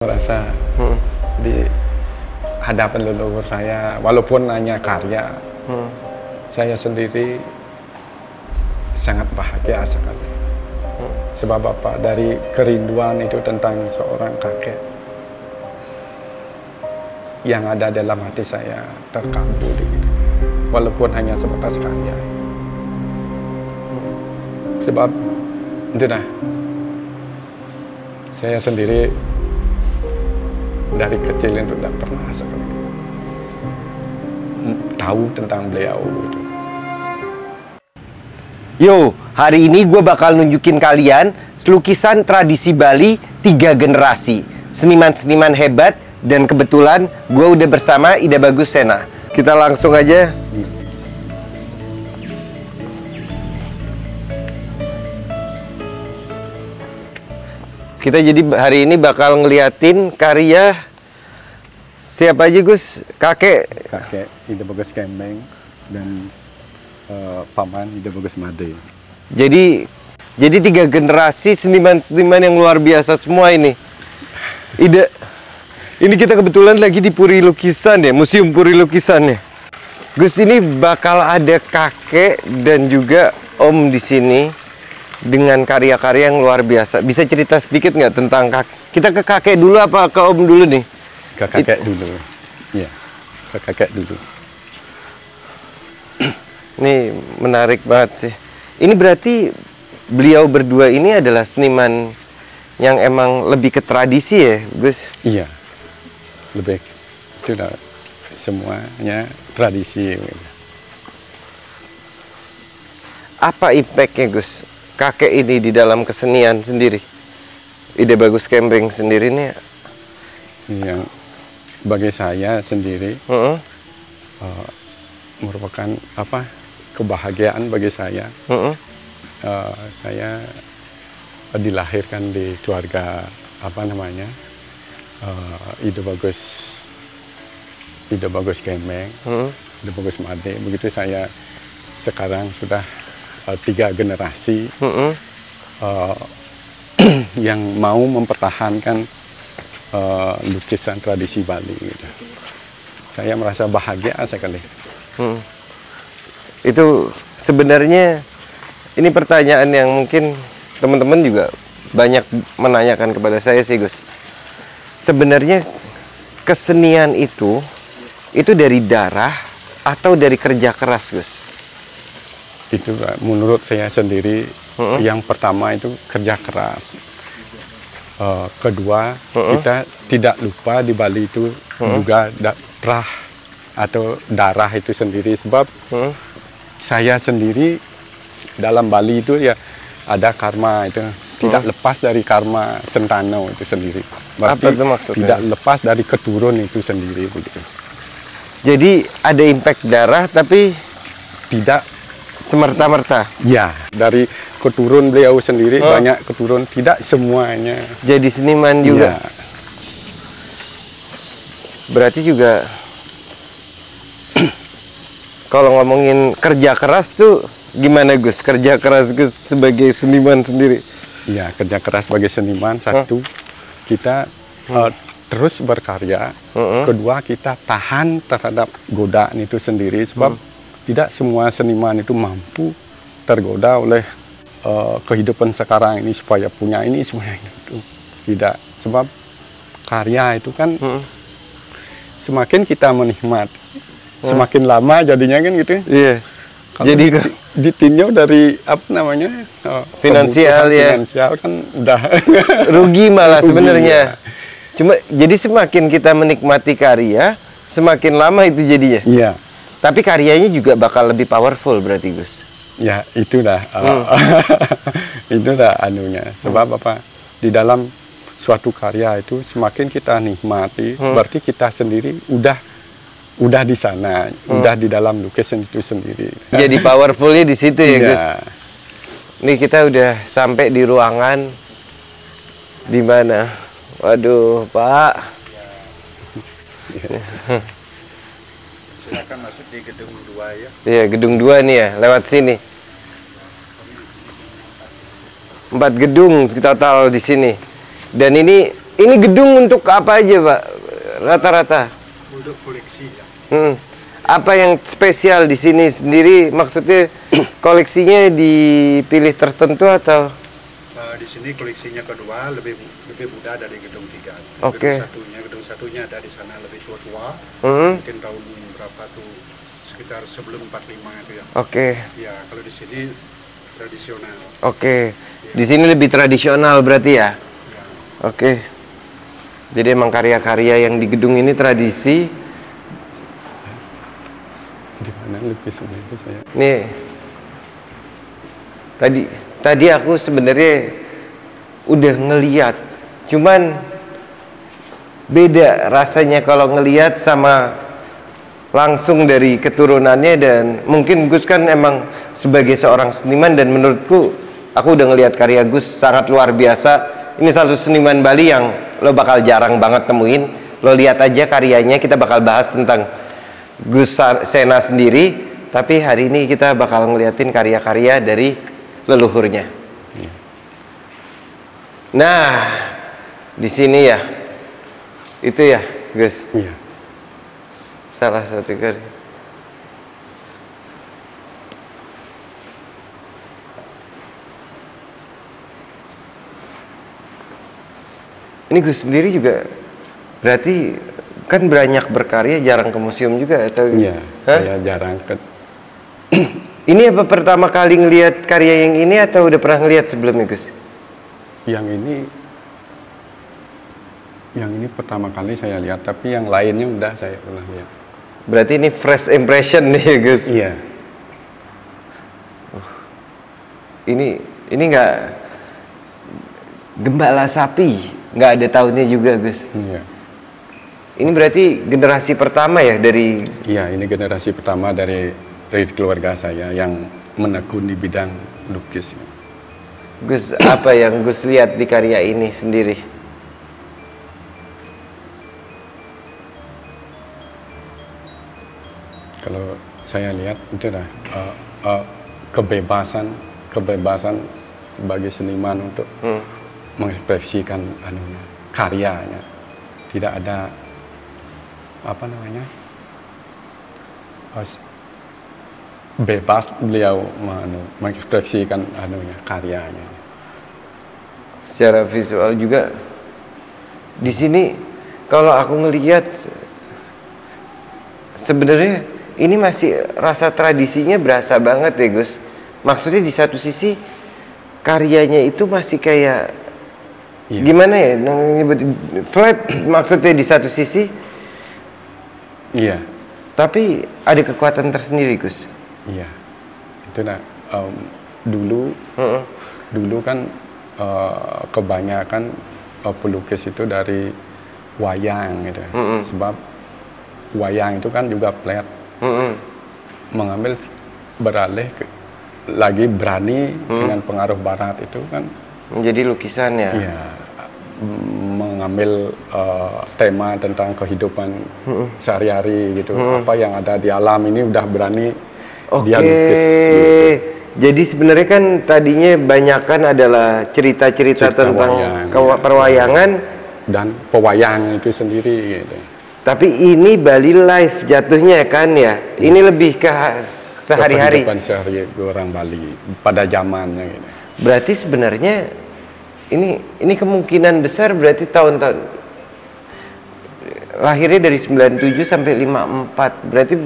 Merasa di hadapan leluhur saya, walaupun hanya karya, saya sendiri sangat bahagia sekali. Sebab apa? Dari kerinduan itu tentang seorang kakek yang ada dalam hati saya terkabul, walaupun hanya sebatas karya. Sebab itulah saya sendiri dari kecil itu tidak pernah sekali tahu tentang beliau gitu. Yo, hari ini gue bakal nunjukin kalian lukisan tradisi Bali 3 generasi, seniman-seniman hebat, dan kebetulan gue udah bersama Ida Bagus Sena. Kita langsung aja. Kita jadi hari ini bakal ngeliatin karya siapa aja, Gus? Kakek Ida Bagus Kemeng dan paman Ida Bagus Made. Jadi 3 generasi seniman-seniman yang luar biasa semua ini. Ida, ini kita kebetulan lagi di Puri Lukisan ya, Museum Puri Lukisan ya. Gus, ini bakal ada kakek dan juga om di sini dengan karya-karya yang luar biasa. Bisa cerita sedikit nggak tentang kakek? Kita ke kakek dulu apa ke om dulu nih? Ke kakek dulu. Iya, ke kakek dulu. Ini menarik banget sih. Ini berarti beliau berdua ini adalah seniman yang emang lebih ke tradisi ya, Gus? Iya, lebih itu lah, semuanya tradisi. Apa impactnya, Gus, kakek ini di dalam kesenian sendiri? Ida Bagus Kemeng sendiri nih yang bagi saya sendiri merupakan kebahagiaan bagi saya. Saya dilahirkan di keluarga Ida Bagus Kemeng, Ida Bagus Made. Begitu saya sekarang sudah 3 generasi yang mau mempertahankan lukisan tradisi Bali gitu. Saya merasa bahagia sekali. Itu sebenarnya ini pertanyaan yang mungkin teman-teman juga banyak menanyakan kepada saya sih, Gus. Sebenarnya kesenian itu dari darah atau dari kerja keras, Gus? Itu menurut saya sendiri, yang pertama itu kerja keras. Kedua, kita tidak lupa di Bali itu juga prah atau darah itu sendiri. Sebab saya sendiri dalam Bali itu ya ada karma itu. Tidak lepas dari karma Sentano itu sendiri. Berarti apa itu maksudnya? Tidak lepas dari keturun itu sendiri begitu. Jadi ada impact darah tapi tidak semerta-merta. Ya, dari keturun beliau sendiri banyak keturun, tidak semuanya. Jadi seniman juga. Ya. Berarti juga kalau ngomongin kerja keras tuh gimana, Gus? Kerja keras Gus sebagai seniman sendiri. Ya, kerja keras sebagai seniman satu, kita terus berkarya. Kedua, kita tahan terhadap godaan itu sendiri. Sebab tidak semua seniman itu mampu tergoda oleh kehidupan sekarang ini supaya punya ini semuanya itu. Tidak, sebab karya itu kan semakin kita menikmati, semakin lama jadinya kan gitu. Iya. Jadi ditinjau dari finansial ya. Finansial kan udah rugi malah sebenarnya. Ya. Cuma jadi semakin kita menikmati karya, semakin lama itu jadinya. Iya. Tapi karyanya juga bakal lebih powerful berarti, Gus. Ya, itulah itulah anunya. Sebab apa? Di dalam suatu karya itu semakin kita nikmati, berarti kita sendiri udah di sana, udah di dalam lukisan itu sendiri. Jadi powerfulnya di situ ya, Gus. Nih kita udah sampai di ruangan di mana? Waduh, Pak. Silakan masuk di gedung 2 ya. Iya, gedung 2 nih ya, lewat sini. 4 gedung total di sini. Dan ini Ini gedung untuk apa aja, Pak? Rata-rata? Untuk koleksi ya. Apa yang spesial di sini sendiri? Maksudnya koleksinya dipilih tertentu atau? Di sini koleksinya kedua lebih muda dari gedung 3. Oke. Gedung satunya ada di sana lebih tua-tua. Mungkin tahun berapa tuh, sekitar sebelum 45 itu ya. Oke. Ya, kalau di sini tradisional. Oke. Di sini lebih tradisional berarti ya? Ya. Oke. Jadi emang karya-karya yang di gedung ini tradisi. Di mana lukisannya itu saya? Nih. Tadi aku sebenarnya udah ngeliat, cuman beda rasanya kalau ngeliat sama langsung dari keturunannya. Dan mungkin Gus kan emang sebagai seorang seniman, dan menurutku aku udah ngeliat karya Gus sangat luar biasa. Ini satu seniman Bali yang lo bakal jarang banget temuin. Lo lihat aja karyanya, kita bakal bahas tentang Gus Sena sendiri, tapi hari ini kita bakal ngeliatin karya-karya dari leluhurnya. Nah, di sini ya, itu ya, Gus. Iya. Salah satu karya. Ini Gus sendiri juga berarti kan banyak berkarya, jarang ke museum juga atau? Iya, saya jarang ke. Ini apa pertama kali ngelihat karya yang ini atau udah pernah ngelihat sebelumnya, Gus? Yang ini pertama kali saya lihat, tapi yang lainnya udah saya pernah lihat. Berarti ini fresh impression nih, Gus. Iya. Ini nggak Gembala Sapi, nggak ada tahunnya juga, Gus. Iya. Ini berarti generasi pertama ya dari? Iya, ini generasi pertama dari keluarga saya yang menekuni bidang lukis. Gus, apa yang Gus lihat di karya ini sendiri? Kalau saya lihat itu dah kebebasan bagi seniman untuk mengekspresikan karyanya. Tidak ada bebas beliau mengekspresikan karyanya. Secara visual juga di sini kalau aku ngelihat sebenarnya ini masih rasa tradisinya berasa banget ya, Gus. Maksudnya di satu sisi karyanya itu masih kayak gimana ya, flat maksudnya di satu sisi. Iya. Tapi ada kekuatan tersendiri, Gus. Iya. Itu dulu kan kebanyakan pelukis itu dari wayang gitu. Sebab wayang itu kan juga flat. Mengambil beralih lagi berani dengan pengaruh barat itu kan menjadi lukisan ya. Iya. Mengambil tema tentang kehidupan sehari-hari gitu. Apa yang ada di alam ini udah berani dia lukis gitu. Jadi sebenarnya kan tadinya banyakan adalah cerita-cerita tentang perwayangan dan pewayang itu sendiri gitu. Tapi ini Bali Life jatuhnya kan ya. Ini lebih ke sehari-hari. Kehidupan sehari orang Bali pada zamannya gitu. Berarti sebenarnya ini kemungkinan besar berarti tahun-tahun lahirnya dari 97 sampai 54. Berarti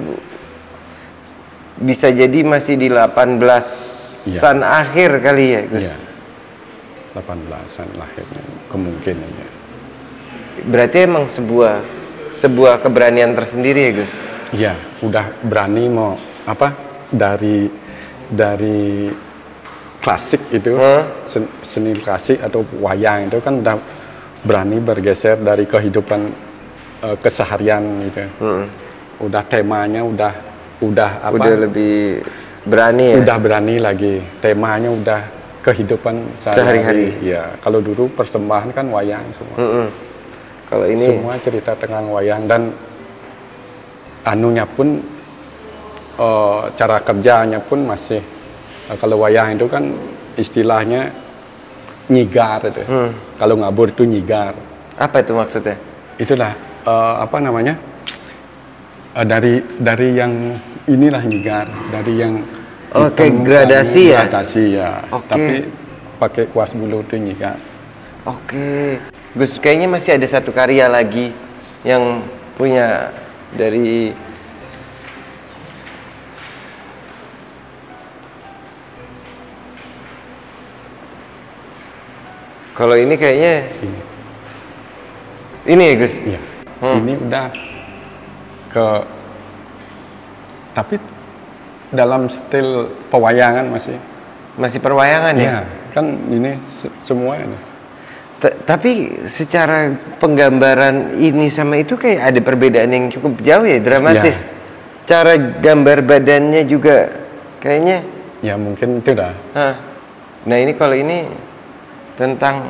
bisa jadi masih di 18-an akhir kali ya, Gus. Iya. 18-an lahirnya kemungkinannya. Berarti emang sebuah keberanian tersendiri ya, Gus. Iya, udah berani mau dari klasik itu, seni klasik atau wayang itu kan udah berani bergeser dari kehidupan keseharian gitu. Udah temanya udah lebih berani ya. Udah berani lagi, temanya udah kehidupan sehari-hari. Ya, kalau dulu persembahan kan wayang semua. Kalau ini semua cerita tentang wayang dan anunya pun cara kerjanya pun masih kalau wayang itu kan istilahnya nyigar itu. Kalau ngabur itu nyigar. Apa itu maksudnya? Itulah apa namanya, dari yang inilah nyigar, dari yang Oke, hitam gradasi ke ya? gradasi ya. Oke. Tapi pakai kuas bulu itu nyigar. Oke, Gus, kayaknya masih ada satu karya lagi yang punya dari kalau ini kayaknya ini ya Gus? Iya. Ini udah ke, tapi dalam stil pewayangan masih perwayangan ya? Iya, kan ini semua ini. Tapi secara penggambaran ini sama itu kayak ada perbedaan yang cukup jauh ya, dramatis. Ya. Cara gambar badannya juga kayaknya. Ya mungkin itu dah. Nah ini kalau ini tentang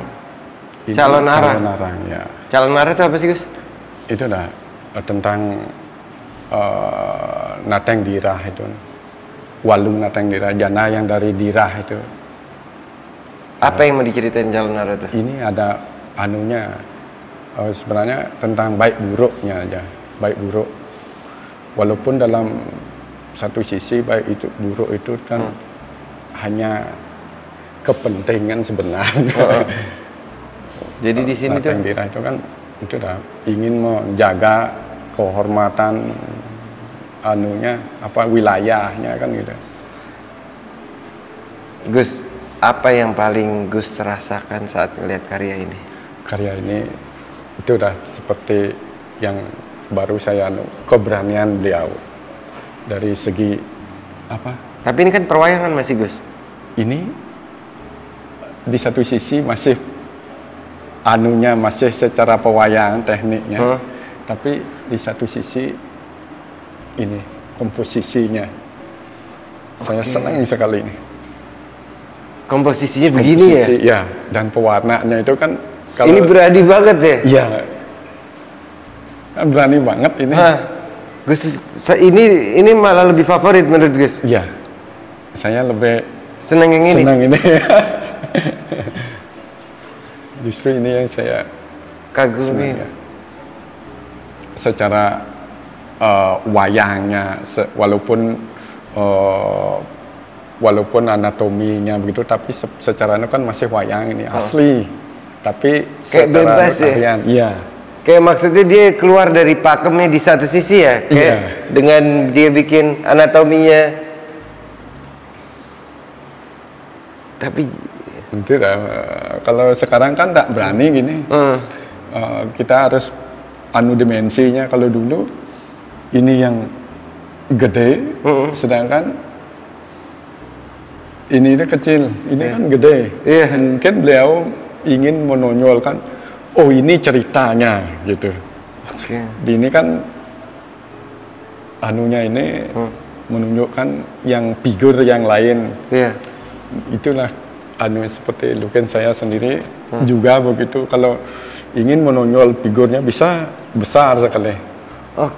Ini calon arah. Calon arah, ya. Calon arah itu apa sih Gus? Itu dah tentang nateng dirah itu. Walung nateng dirah, jana yang dari dirah itu. Apa yang mau diceritain calon arah itu? Ini ada anunya, sebenarnya tentang baik buruknya aja, baik buruk. Walaupun dalam satu sisi baik itu buruk itu kan hanya kepentingan sebenarnya. Jadi di sini tuh dirah itu kan itu dah ingin menjaga kehormatan anunya apa wilayahnya kan gitu. Gus, apa yang paling Gus rasakan saat melihat karya ini? Karya ini itu udah seperti yang baru saya keberanian beliau dari segi apa? Tapi ini kan perwayangan masih Gus. Ini di satu sisi masih anunya masih secara pewayangan tekniknya, tapi di satu sisi ini komposisinya saya senang sekali ini. Komposisinya begini ya? Ya, dan pewarnanya itu kan kalau ini berani banget ya? Iya, berani banget ini. Gus, ini malah lebih favorit menurut Gus? Iya, saya lebih senang yang ini? Senang ini. Justru ini yang saya kagumi. Ya. Secara wayangnya, walaupun anatominya begitu, tapi secara itu kan masih wayang ini asli. Tapi kayak bebas ya? Iya. Kayak maksudnya dia keluar dari pakemnya di satu sisi ya? Kayak dengan dia bikin anatominya. Tapi tidak, kalau sekarang kan tidak berani gini. Kita harus dimensinya. Kalau dulu ini yang gede, sedangkan ini kecil, ini kan gede. Mungkin beliau ingin menonjolkan, oh ini ceritanya gitu. Ini kan anunya ini menunjukkan yang figur yang lain. Itulah seperti Luken saya sendiri juga begitu, kalau ingin menonjol figurnya bisa besar sekali.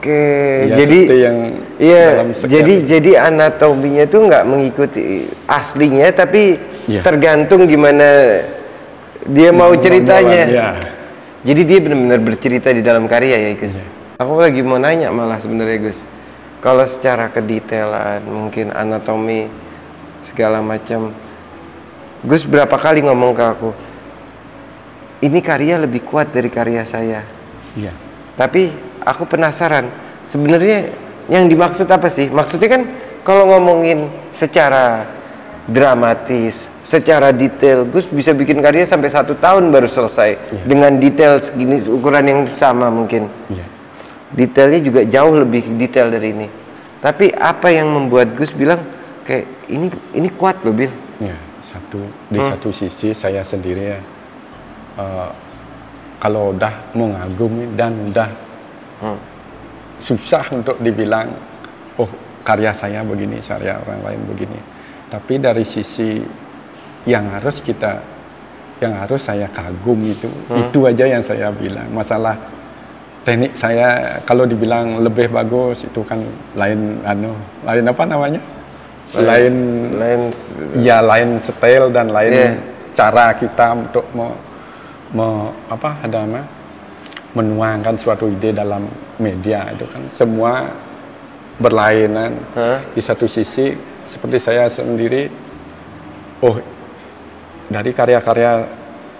Ya, jadi yang jadi anatominya itu nggak mengikuti aslinya, tapi tergantung gimana dia mau ceritanya. Jadi dia benar-benar bercerita di dalam karya ya Gus. Aku lagi mau nanya malah sebenarnya Gus, kalau secara kedetailan mungkin anatomi segala macam, Gus berapa kali ngomong ke aku, ini karya lebih kuat dari karya saya. Iya. Tapi aku penasaran, sebenarnya yang dimaksud apa sih? Maksudnya kan kalau ngomongin secara dramatis, secara detail, Gus bisa bikin karya sampai 1 tahun baru selesai dengan detail segini, ukuran yang sama mungkin. Detailnya juga jauh lebih detail dari ini. Tapi apa yang membuat Gus bilang kayak ini kuat loh, Bil? Ya, di satu sisi saya sendiri ya, kalau udah mengagumi dan udah susah untuk dibilang, oh karya saya begini, karya orang lain begini. Tapi dari sisi yang harus saya kagum itu aja yang saya bilang. Masalah teknik saya kalau dibilang lebih bagus itu kan lain apa namanya? Lain style dan lain cara kita untuk menuangkan suatu ide dalam media itu kan semua berlainan. Di satu sisi seperti saya sendiri, oh dari karya-karya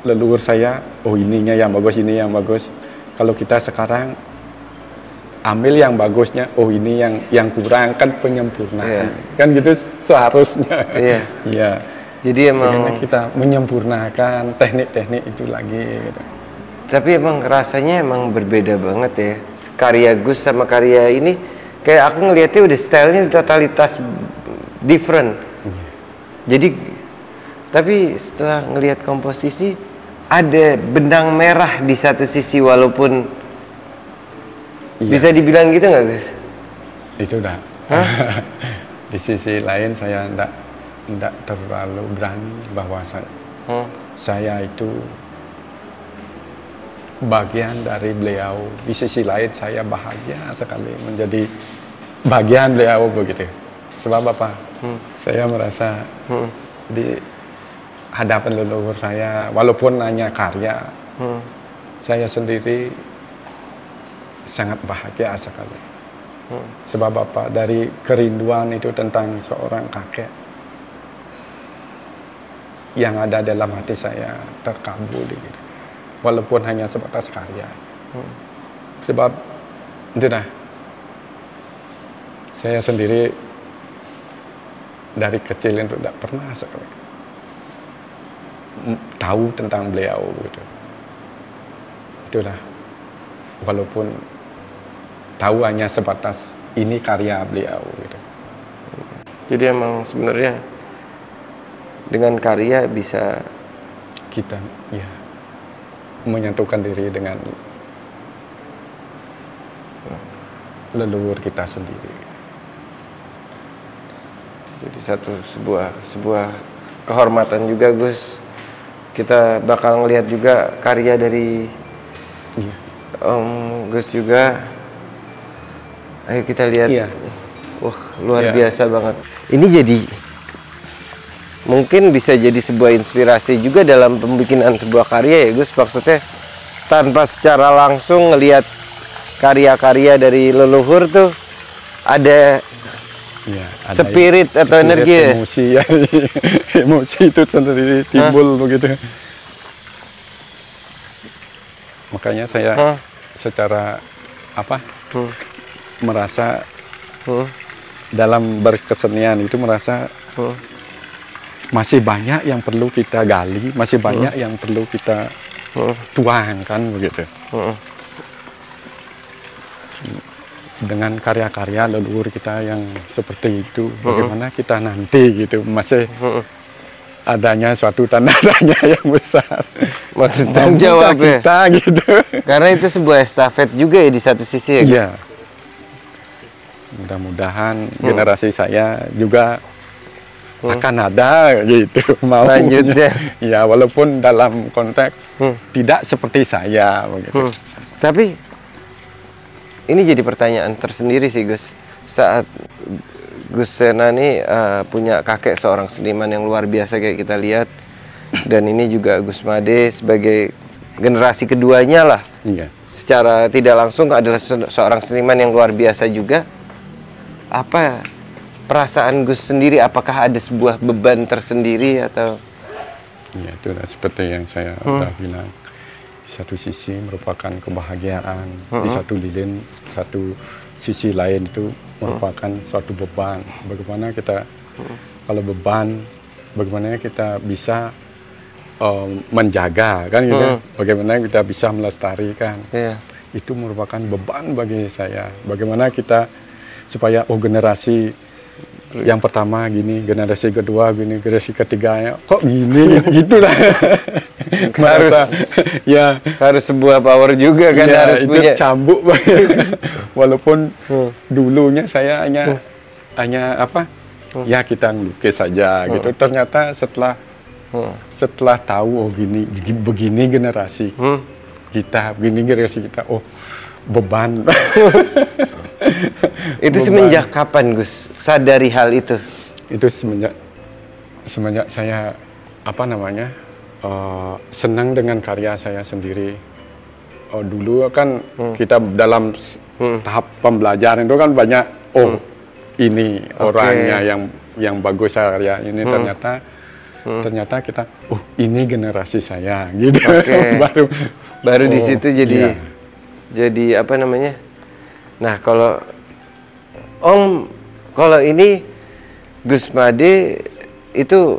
leluhur saya, oh ininya yang bagus, ini yang bagus. Kalau kita sekarang ambil yang bagusnya, oh ini yang kurang, kan penyempurnaan. Kan gitu seharusnya. Iya. Jadi emang bagaimana kita menyempurnakan teknik-teknik itu lagi gitu. Tapi emang rasanya emang berbeda banget ya. Karya Gus sama karya ini kayak aku ngelihatnya udah stylenya totalitas different. Jadi tapi setelah ngelihat komposisi ada benang merah di satu sisi walaupun bisa dibilang gitu nggak Gus? Itu udah. Di sisi lain saya enggak terlalu berani bahwa saya itu bagian dari beliau. Di sisi lain saya bahagia sekali menjadi bagian beliau begitu. Sebab apa? Saya merasa di hadapan leluhur saya, walaupun hanya karya, saya sendiri sangat bahagia sekali. Sebab apa? Dari kerinduan itu tentang seorang kakek yang ada dalam hati saya terkabul gitu. Walaupun hanya sebatas karya. Sebab itu dah, saya sendiri dari kecil itu tidak pernah sekali tahu tentang beliau gitu. Itulah, walaupun tahu hanya sebatas ini karya beliau gitu. Jadi emang sebenarnya dengan karya bisa kita menyatukan diri dengan leluhur kita sendiri. Jadi sebuah kehormatan juga Gus. Kita bakal ngelihat juga karya dari Gus juga. Ayo kita lihat. Wah, luar biasa banget. Ini jadi mungkin bisa jadi sebuah inspirasi juga dalam pembikinan sebuah karya ya Gus. Maksudnya tanpa secara langsung ngelihat karya-karya dari leluhur tuh ada spirit atau energi, emosi ya. Emosi itu sendiri timbul begitu. Makanya saya secara merasa dalam berkesenian itu merasa masih banyak yang perlu kita gali, masih banyak yang perlu kita tuangkan begitu. Dengan karya-karya leluhur kita yang seperti itu, bagaimana kita nanti gitu masih adanya suatu tanda tanya yang besar. Maksud tanggung jawab kita gitu. Karena itu sebuah estafet juga ya di satu sisi ya. Iya. Mudah-mudahan generasi saya juga akan ada gitu mau lanjutnya. Ya walaupun dalam konteks tidak seperti saya begitu. Tapi ini jadi pertanyaan tersendiri sih Gus. Saat Gus Sena nih punya kakek seorang seniman yang luar biasa kayak kita lihat, dan ini juga Gus Made sebagai generasi keduanya lah. Secara tidak langsung adalah seorang seniman yang luar biasa juga. Apa perasaan Gus sendiri? Apakah ada sebuah beban tersendiri atau? Ya itu seperti yang saya sudah bilang. Di satu sisi merupakan kebahagiaan, di satu sisi lain itu merupakan suatu beban. Bagaimana kita kalau beban, bagaimana kita bisa menjaga kan gitu, bagaimana kita bisa melestarikan. Itu merupakan beban bagi saya. Bagaimana kita supaya generasi yang pertama gini, generasi kedua gini, generasi ketiganya kok gini gitulah. harus sebuah power juga kan, harus itu punya cambuk. Walaupun dulunya saya hanya ya kita ngelukis saja gitu. Ternyata setelah tahu begini generasi kita, begini generasi kita, beban. Itu semenjak kapan Gus sadari hal itu? Itu semenjak saya senang dengan karya saya sendiri. dulu kan kita dalam tahap pembelajaran itu kan banyak, ini orangnya yang bagus karya ini, ternyata kita, ini generasi saya gitu. baru di situ jadi apa namanya. Nah, kalau Om, kalau ini Gus Made itu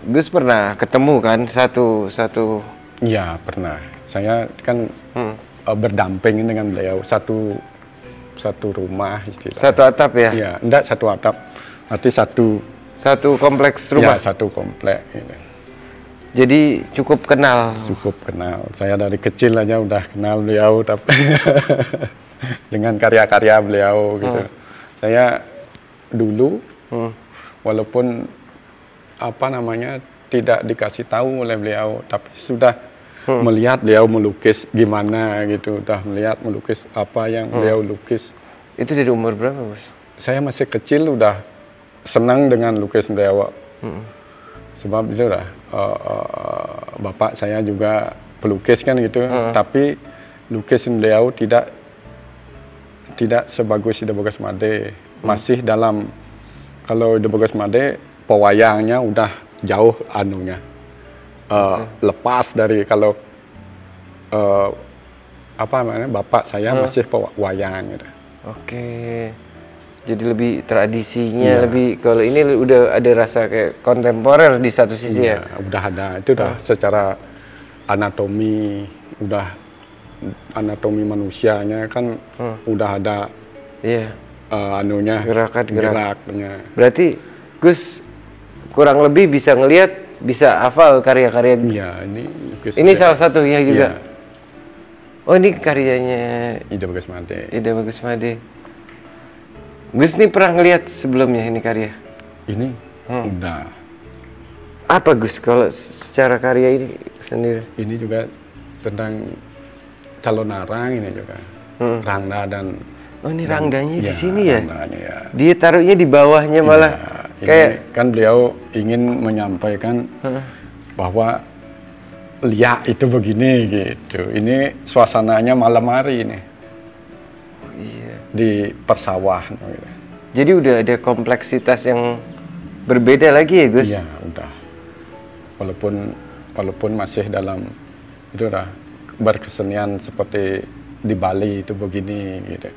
Gus pernah ketemu kan satu. Iya, pernah. Saya kan berdamping dengan beliau satu rumah istilahnya. Satu atap ya? Iya, enggak satu atap. Berarti satu kompleks rumah. Ya, satu komplek gitu. Jadi cukup kenal. Cukup kenal. Saya dari kecil aja udah kenal beliau tapi dengan karya-karya beliau gitu. Saya dulu walaupun tidak dikasih tahu oleh beliau, tapi sudah melihat beliau melukis gimana gitu, udah melihat melukis apa yang beliau lukis. Itu dari umur berapa, Bos? Saya masih kecil udah senang dengan lukis beliau. Sebab itu lah, bapak saya juga pelukis kan gitu, tapi lukis beliau tidak sebagus Ide Bagus Made. Masih dalam, kalau Ide Bagus Made pewayangnya udah jauh anunya, lepas dari kalau bapak saya masih pewayang gitu. Jadi lebih tradisinya, lebih, kalau ini udah ada rasa kayak kontemporer di satu sisi ya. Udah ada, itu udah secara anatomi, anatomi manusianya kan udah ada geraknya. Berarti Gus kurang lebih bisa ngelihat, bisa hafal karya-karya. Iya, ini salah satunya juga. Oh, ini karyanya Ide Bagus Made. Ide Bagus Made. Gus nih pernah ngelihat sebelumnya ini karya? Ini udah. Apa Gus kalau secara karya ini sendiri? Ini juga tentang calon arang ini juga. Rangda dan ini rangdanya di sini ya? Ya. Dia taruhnya di bawahnya malah. Kayak kan beliau ingin menyampaikan bahwa lihat itu begini gitu. Ini suasananya malam hari ini. Di persawah gitu. Jadi udah ada kompleksitas yang berbeda lagi ya Gus? Iya, udah. Walaupun masih dalam itu udah berkesenian seperti di Bali itu begini gitu.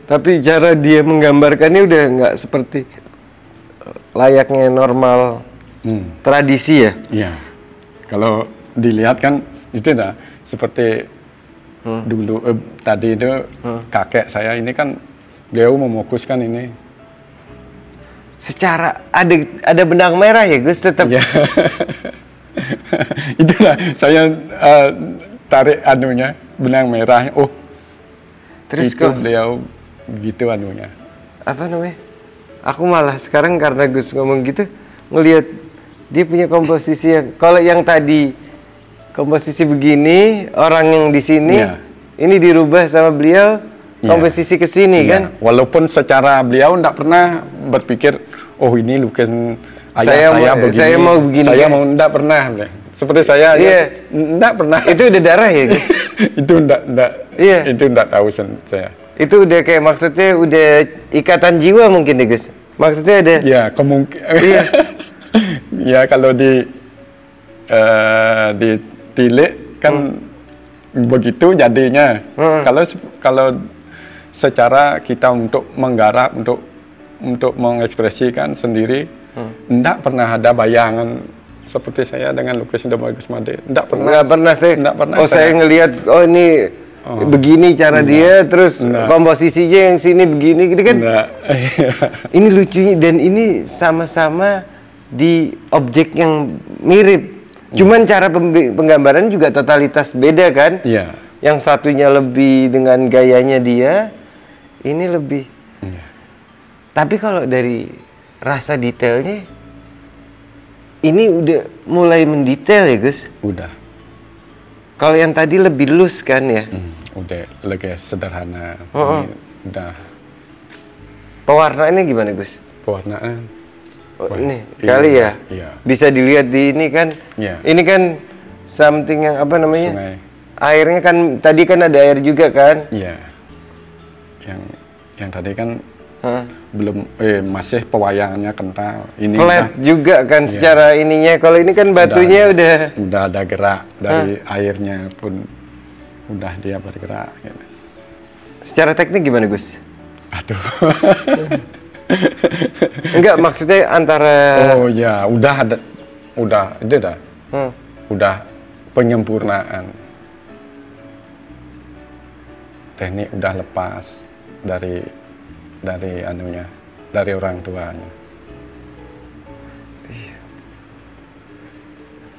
Tapi cara dia menggambarkannya udah nggak seperti layaknya normal tradisi ya? Iya. Kalau dilihat kan itu dah seperti dulu tadi itu kakek saya ini kan beliau memukuskan ini. Secara ada benang merah ya Gus tetap. Ya. Itulah saya tarik anunya benang merah. Oh, terus itu beliau gitu anunya. Apa namanya? Aku malah sekarang karena Gus ngomong gitu ngelihat dia punya komposisi yang, kalau yang tadi komposisi begini, orang yang di sini, ini dirubah sama beliau komposisi ke sini kan? Walaupun secara beliau tidak pernah berpikir, oh ini lukisan ayah saya begini, saya mau begini. Saya mau tidak pernah, seperti saya, tidak pernah. Itu udah darah ya guys? Itu tidak tahu saya. Itu udah kayak maksudnya udah ikatan jiwa mungkin deh Gus. Maksudnya ada. Ya kemungkinan. Ya kalau ditilik kan begitu jadinya. Kalau secara kita untuk menggarap, untuk mengekspresikan sendiri, tidak pernah ada bayangan seperti saya dengan lukisan Ide Bagus Made. Tidak pernah. Saya ngelihat, oh ini begini cara dia, terus komposisinya yang sini begini, gitu kan? Ini lucunya, dan ini sama-sama di objek yang mirip. Cuman cara penggambaran juga totalitas beda kan? Iya. Yang satunya lebih dengan gayanya dia, ini lebih. Tapi kalau dari rasa detailnya, ini udah mulai mendetail ya Gus? Udah. Kalau yang tadi lebih loose kan ya? Udah lebih sederhana. Ini udah. Pewarnaannya gimana Gus? Pewarnaan. Ini kali ya? Iya. Bisa dilihat di ini kan? Iya. Ini kan something yang apa namanya? Sungai. Airnya kan tadi kan ada air juga kan? Iya. Yang tadi kan Hah? belum masih pewayangannya kental. Ini Flat udah, juga kan iya. secara ininya. Kalau ini kan batunya udah ada gerak dari airnya pun udah dia bergerak gitu. Secara teknik gimana, Gus? Aduh. Enggak, maksudnya antara Oh ya, udah itu dah. Udah penyempurnaan. Teknik udah lepas dari anunya, dari orang tuanya.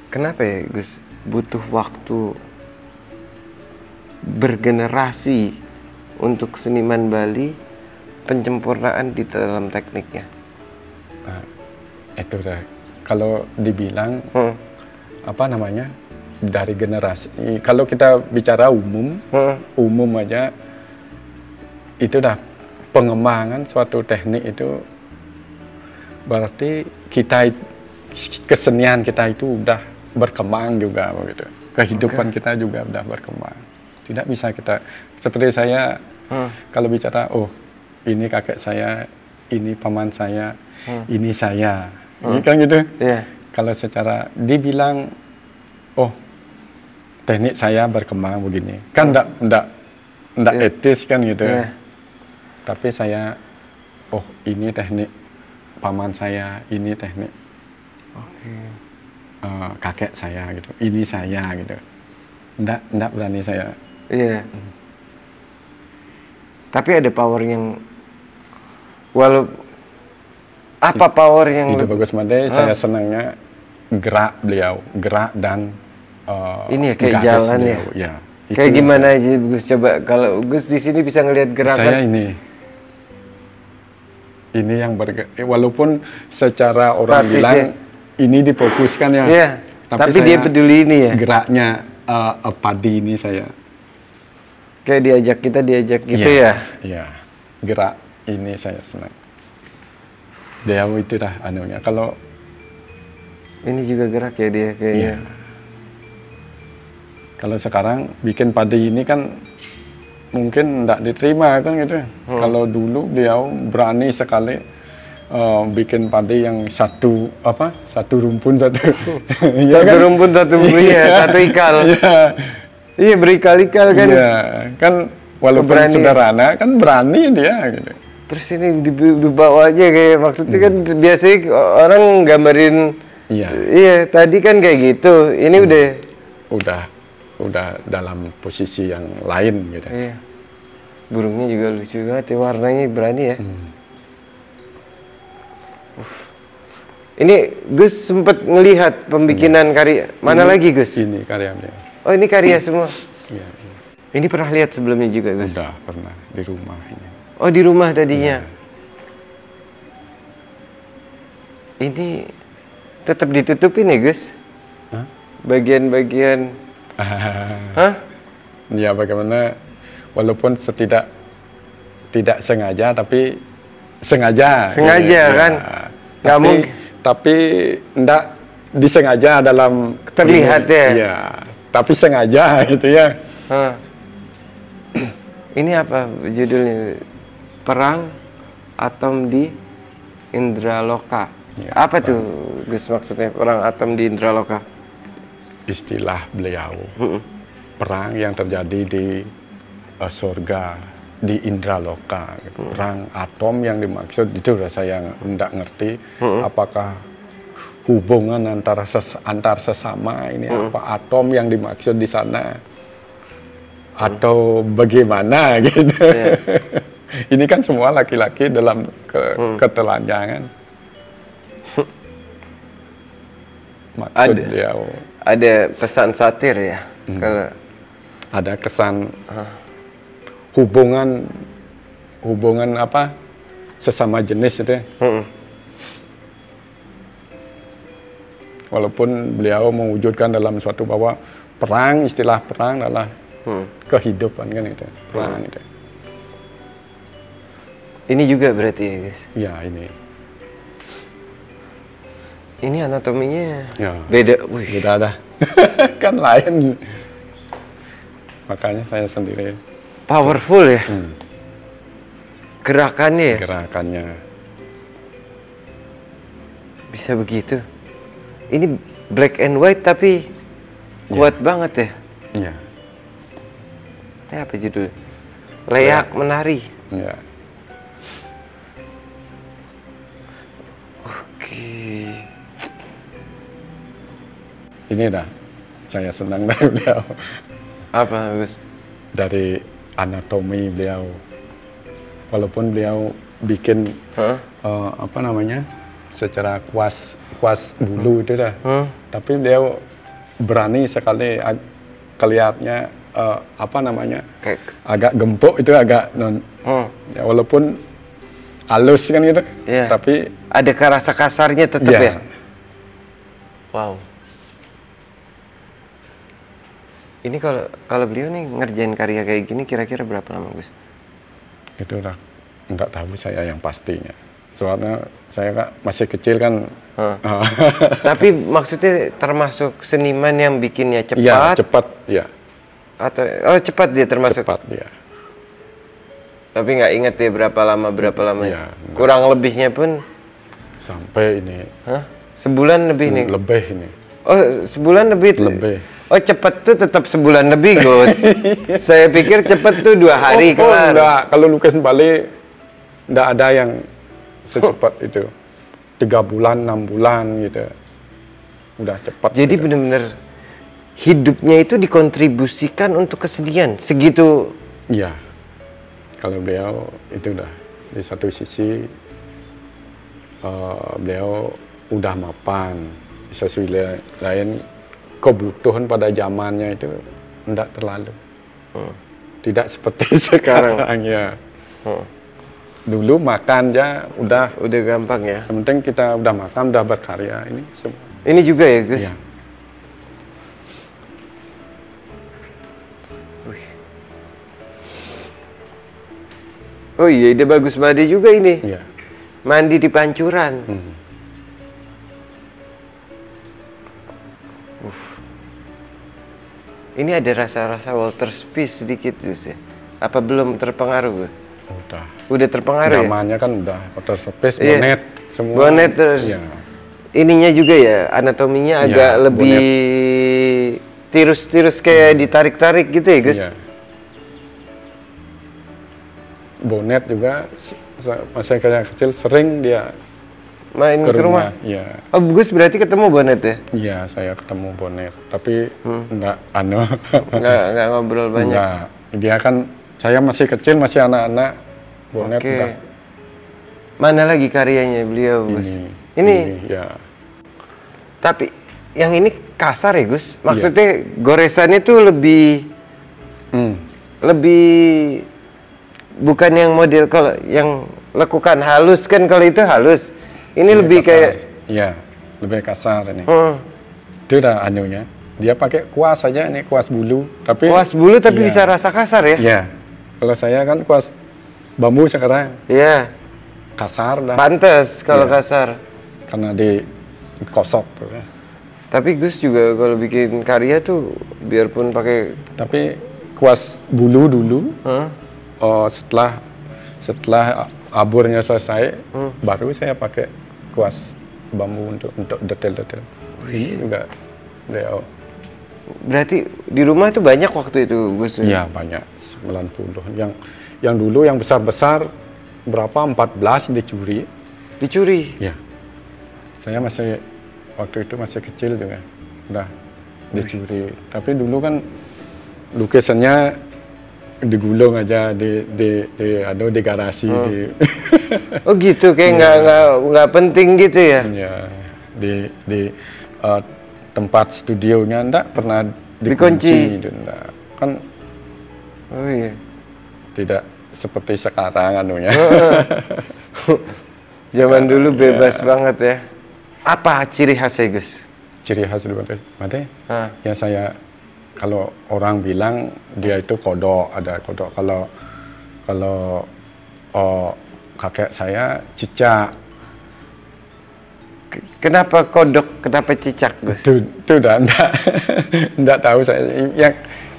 Kenapa ya, Gus, butuh waktu bergenerasi untuk seniman Bali penyempurnaan di dalam tekniknya? Nah, itu dah. Kalau dibilang apa namanya, dari generasi. Kalau kita bicara umum aja, itu dah pengembangan suatu teknik itu berarti kesenian kita itu udah berkembang juga begitu. Kehidupan kita juga udah berkembang. Tidak bisa kita seperti saya kalau bicara ini kakek saya, ini paman saya, ini saya. Ini kan gitu. Yeah. Kalau secara dibilang teknik saya berkembang begini. Kan enggak etis kan gitu. Yeah. Tapi saya ini teknik paman saya, ini teknik kakek saya gitu. Ini saya gitu. Enggak berani saya. Iya. Tapi ada power yang power yang itu bagus Made. Saya senangnya gerak beliau, gerak dan ini ya kayak jalan beliau. Ya. Kayak gimana aja Gus, coba kalau Gus di sini bisa ngelihat gerakan. Saya ini yang walaupun secara orang bilang ini difokuskan ya. Iya. Tapi dia peduli ini ya. Geraknya padi ini saya. Kayak diajak gitu ya. Iya. Gerak ini saya senang. Dia itu dah anunya. Kalau ini juga gerak ya dia kayaknya. Iya. Kalau sekarang bikin padi ini kan mungkin tidak diterima kan gitu. Kalau dulu dia berani sekali bikin padi yang satu rumpun satu. Satu rumpun satu satu ikal. Iya berikal-ikal kan. Iya, kan walaupun sederhana kan berani dia gitu. Terus ini dibawa aja kayak maksudnya kan biasanya orang gambarin. Iya, tadi kan kayak gitu. Ini udah dalam posisi yang lain gitu. Iya. Burungnya juga lucu banget ya, warnanya berani ya. Ini Gus sempat ngelihat pembikinan karya. Mana lagi Gus? Ini karyanya. Oh ini karya semua? Iya. Ini pernah lihat sebelumnya juga Gus? Udah pernah di rumah ini. Oh di rumah tadinya? Ya. Ini tetap ditutupin ya Gus? Bagian-bagian Ya bagaimana walaupun tidak sengaja tapi sengaja ya, kan tapi enggak disengaja dalam terlihat ya tapi sengaja gitu ya. Ini apa judulnya? Perang Atom di Indraloka ya, apa tuh Gus maksudnya perang atom di Indraloka? Istilah beliau perang yang terjadi di surga di Indraloka perang atom yang dimaksud itu saya tidak ngerti apakah hubungan antar sesama ini apa atom yang dimaksud di sana atau bagaimana gitu. Ini kan semua laki-laki dalam ketelanjangan. Maksud beliau ada pesan satir ya. Kalau ada kesan hubungan apa sesama jenis itu. Walaupun beliau mewujudkan dalam suatu bahwa perang, istilah perang adalah kehidupan kan itu, perang itu. Ini juga berarti ya guys? Ya ini. Ini anatominya ya. beda. Beda dah. Kan lain. makanya saya sendiri. Powerful ya? Gerakannya ya? Gerakannya. Bisa begitu. Ini black and white tapi kuat banget ya? Iya. Ini apa judul? Leak menari. Iya. Oke. Ini dah, saya senang dari beliau. Apa, Gus? Dari anatomi beliau. Walaupun beliau bikin apa namanya, secara kuas bulu itu dah. Tapi beliau berani sekali kelihatannya apa namanya, agak gempuk itu agak ya, walaupun halus kan gitu. Tapi ada rasa kasarnya tetap ya. Wow. Ini kalau beliau nih ngerjain karya kayak gini kira-kira berapa lama, Gus? Itu udah nggak tahu saya yang pastinya. Soalnya saya kan masih kecil kan. Tapi maksudnya termasuk seniman yang bikinnya cepat? Iya, cepat, ya. Atau cepat dia termasuk? Cepat, ya. Tapi nggak inget ya berapa lama ya, kurang lebihnya pun? Sampai ini. Sebulan lebih nih? Lebih ini. Oh, sebulan lebih? Lebih. Oh, cepat tuh tetap sebulan lebih, Gus. Saya pikir cepat tuh 2 hari kelar. Enggak. Kalau lukisan Bali enggak ada yang secepat itu. 3 bulan, 6 bulan gitu. Udah cepat. Jadi gitu. benar-benar hidupnya itu dikontribusikan untuk kesenian segitu. Iya. Kalau beliau itu udah di satu sisi beliau udah mapan, di sisi lain kebutuhan pada zamannya itu enggak terlalu. Tidak seperti sekarang ya. Dulu makan aja udah gampang ya. Yang penting kita udah makan, udah berkarya ini semua. Ini juga ya, Gus? Iya. Oh iya, ide bagus Made juga ini. Iya. Mandi di pancuran. Ini ada rasa-rasa Walter Spies sedikit, Gus ya? Apa belum terpengaruh, Gus? Udah terpengaruh. Namanya kan udah Walter Spies, Bonnet semua. Bonnet terus. Iya. Ininya juga ya, anatominya agak lebih tirus-tirus kayak ditarik-tarik gitu ya, Gus? Iya. Bonnet juga masa kecil sering dia main ke rumah. Iya. Oh, Gus berarti ketemu Bonnet ya? Iya, saya ketemu Bonnet, tapi enggak enggak ngobrol banyak. Enggak. Dia kan saya masih kecil, masih anak-anak. Bonnet enggak. Mana lagi karyanya beliau, Gus? Ini ya. Tapi yang ini kasar ya, Gus? Maksudnya goresannya tuh lebih bukan yang model kalau yang lekukan halus kan, kalau itu halus. Ini lebih kasar. kayak iya, lebih kasar ini. Itu udah anunya. Dia pakai kuas aja, ini kuas bulu, tapi kuas bulu tapi bisa rasa kasar ya? Iya. Kalau saya kan kuas bambu sekarang. Iya. Kasar dah. Pantes kalau kasar. Karena dikosok tuh. Tapi Gus juga kalau bikin karya tuh biarpun pakai tapi kuas bulu dulu. Setelah aburnya selesai, baru saya pakai kuas bambu untuk detail-detail. Ini juga beliau. Berarti di rumah itu banyak waktu itu, Gus? Iya, banyak. 90. Yang dulu yang besar-besar berapa? 14 dicuri. Dicuri? Iya. Saya waktu itu masih kecil juga. Udah dicuri. Tapi dulu kan lukisannya digulung aja di garasi. Oh gitu, kayak nggak penting gitu ya? Iya, di tempat studionya enggak pernah dikunci. Enggak. Kan oh iya. Tidak seperti sekarang anunya. Zaman dulu bebas banget ya. Apa ciri khasnya, Gus? Ciri khas Made? Ya saya, kalau orang bilang dia itu kodok, ada kodok. Kalau kakek saya cicak. Kenapa kodok? Kenapa cicak, Gus? Itu udah enggak tahu saya.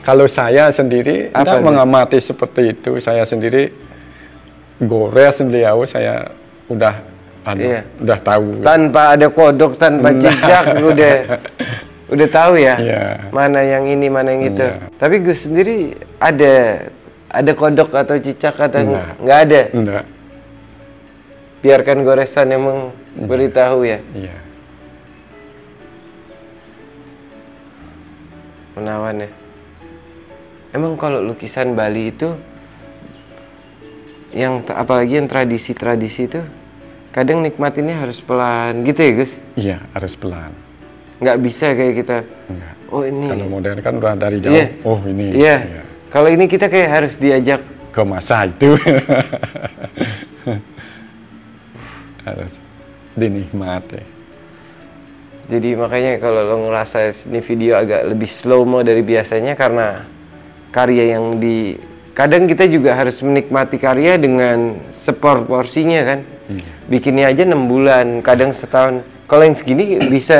Kalau saya sendiri tidak mengamati seperti itu. Saya sendiri gores beliau, saya udah tahu. Tanpa ada kodok, tanpa jejak, udah tahu ya. Mana yang ini, mana yang itu. Tapi Gus sendiri ada kodok atau cicak atau nggak ada? Enggak. Biarkan goresan yang memberitahu ya. Iya. Menawan ya. Emang kalau lukisan Bali itu, apalagi yang tradisi-tradisi itu, kadang nikmatinnya harus pelan gitu ya Gus? Iya, harus pelan. Nggak bisa kayak kita. Enggak. Oh ini. Kalau modern kan udah dari jauh. Iya. Oh ini. Iya. Iya. Kalau ini kita kayak harus diajak ke masa itu. Harus dinikmati. Jadi makanya kalau lo ngerasa ini video agak lebih slow-mo dari biasanya karena karya yang kadang kita juga harus menikmati karya dengan seporsinya kan. Bikinnya aja 6 bulan, kadang setahun. Kalau yang segini bisa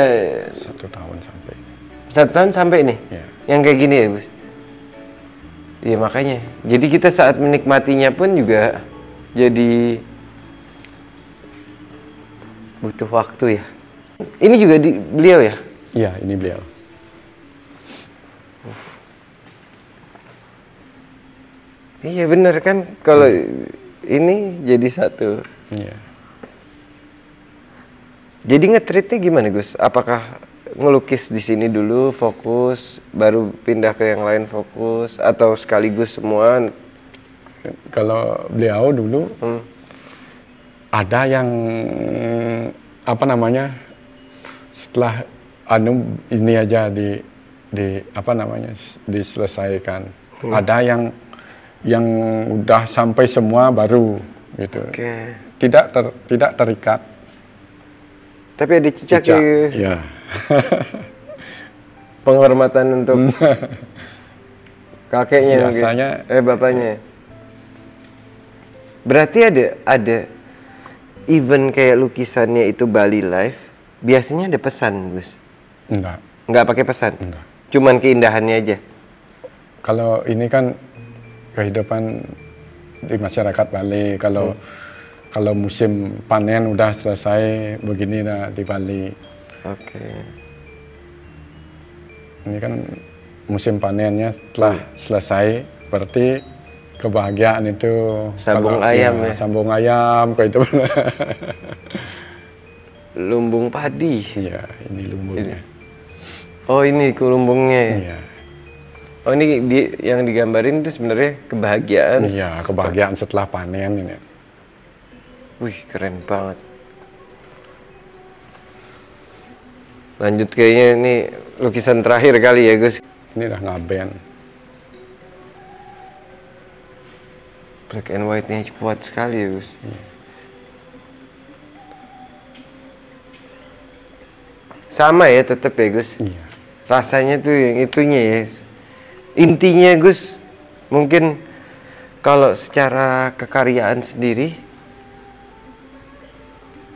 1 tahun sampai. 1 tahun sampai nih? Ya. Yang kayak gini ya Gus? Iya makanya. Jadi kita saat menikmatinya pun juga jadi butuh waktu ya. Ini juga beliau ya? Iya, ini beliau. Iya bener kan, kalau ini jadi satu. Iya. Jadi nge-treatnya gimana Gus? Apakah ngelukis di sini dulu fokus, baru pindah ke yang lain fokus, atau sekaligus semua? Kalau beliau dulu ada yang apa namanya, setelah ini aja diselesaikan. Ada yang udah sampai semua baru gitu. Tidak terikat. Tapi ada cicak. Ya. Penghormatan untuk kakeknya biasanya bapaknya. Berarti ada event kayak lukisannya itu Bali Live, biasanya ada pesan, Gus? Enggak pakai pesan? Enggak. Cuman keindahannya aja? Kalau ini kan kehidupan di masyarakat Bali, kalau musim panen udah selesai begini dah di Bali. Ini kan musim panennya setelah selesai, berarti kebahagiaan itu sambung ayam ya. Sambung ayam kayak itu. Lumbung padi. Iya, ini lumbungnya. Oh, ini lumbungnya. Iya. Oh, ini yang digambarin itu sebenarnya kebahagiaan. Iya, kebahagiaan setelah panen ini. Wih, keren banget. Lanjut kayaknya ini lukisan terakhir kali ya, Gus. Ini udah ngaben. Black and white-nya kuat sekali ya, Gus. Sama ya tetap ya, Gus? Iya. Rasanya tuh yang itunya ya. Intinya, Gus, mungkin kalau secara kekaryaan sendiri,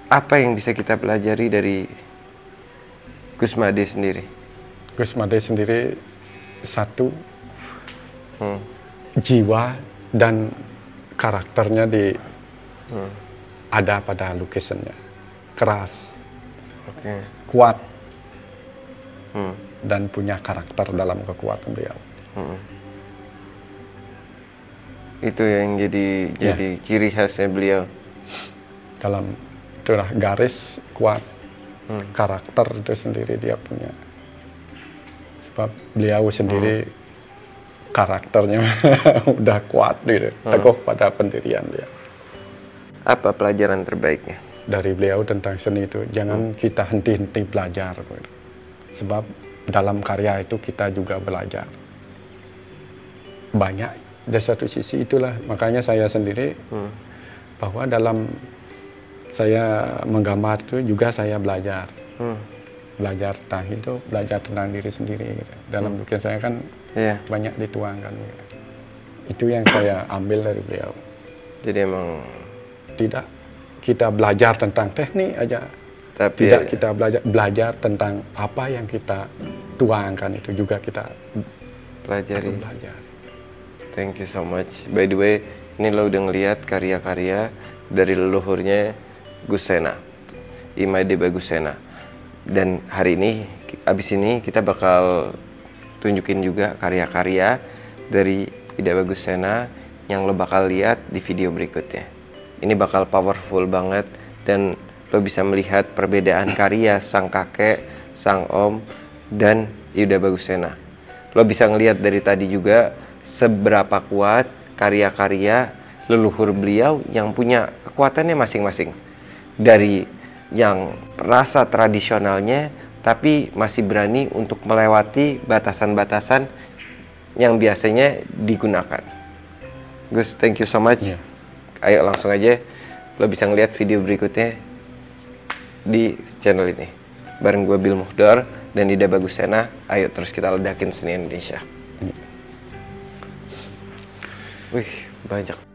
apa yang bisa kita pelajari dari Gus Made sendiri? Gus Made sendiri satu, jiwa dan karakternya ada pada lukisannya, keras, kuat, dan punya karakter dalam kekuatan beliau. Itu yang jadi ciri khasnya beliau. Dalam itulah garis kuat, karakter itu sendiri dia punya. Sebab beliau sendiri karakternya udah kuat gitu, teguh pada pendirian dia. Apa pelajaran terbaiknya dari beliau tentang seni itu? Jangan kita henti-henti belajar gitu. Sebab dalam karya itu kita juga belajar banyak. Dari satu sisi itulah makanya saya sendiri bahwa dalam saya menggambar itu juga saya belajar. Belajar tentang hidup, belajar tentang diri sendiri gitu. Dalam lukisan saya kan banyak dituangkan gitu. Itu yang saya ambil dari beliau. Jadi emang tidak kita belajar tentang teknik aja, tapi tidak kita belajar tentang apa yang kita tuangkan itu juga kita pelajari. belajar. Thank you so much. By the way, ini lo udah ngeliat karya-karya dari leluhurnya Gusena, Imai Debagusena. Dan hari ini, abis ini kita bakal tunjukin juga karya-karya dari Ida Bagusena yang lo bakal lihat di video berikutnya. Ini bakal powerful banget dan lo bisa melihat perbedaan karya sang kakek, sang om, dan Ida Bagusena. Lo bisa ngelihat dari tadi juga seberapa kuat karya-karya leluhur beliau yang punya kekuatannya masing-masing. Dari yang rasa tradisionalnya tapi masih berani untuk melewati batasan-batasan yang biasanya digunakan. Gus, thank you so much. Yeah. Ayo langsung aja, lo bisa ngeliat video berikutnya di channel ini. Bareng gue Bill Muhdar dan Ida Bagusena. Ayo terus kita ledakin seni Indonesia. Yeah. Wih, banyak.